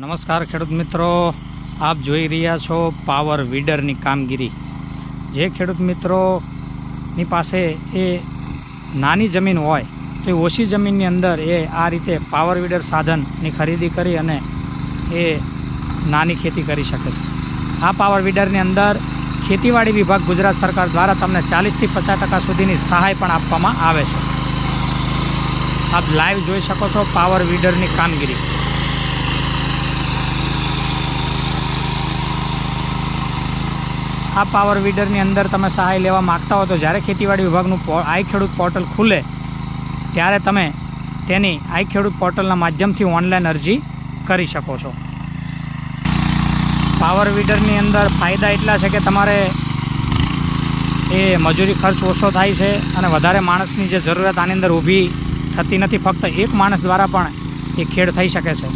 નમસ્કાર ખેડૂત મિત્રો, આપ જોઈ રહ્યા છો પાવર વીડરની કામગીરી. જે ખેડૂત મિત્રોની પાસે એ નાની જમીન હોય તો એ ઓછી જમીનની અંદર એ આ રીતે પાવર વીડર સાધનની ખરીદી કરી અને એ નાની ખેતી કરી શકે છે. આ પાવર વીડરની અંદર ખેતીવાડી વિભાગ ગુજરાત સરકાર દ્વારા તમને 40 થી 50% સુધીની સહાય પણ આપવામાં આવે છે. આપ લાઈવ જોઈ શકો છો પાવર વીડરની કામગીરી. આ પાવર વીડરની અંદર તમે સહાય લેવા માગતા હો તો જ્યારે ખેતીવાડી વિભાગનું આઈ ખેડૂત પોર્ટલ ખુલે ત્યારે તમે તેની આઈ ખેડૂત પોર્ટલના માધ્યમથી ઓનલાઈન અરજી કરી શકો છો. પાવર વીડરની અંદર ફાયદા એટલા છે કે તમારે એ મજૂરી ખર્ચ ઓછો થાય છે અને વધારે માણસની જે જરૂરિયાત આની અંદર ઊભી થતી નથી. ફક્ત એક માણસ દ્વારા પણ એ ખેડ થઈ શકે છે.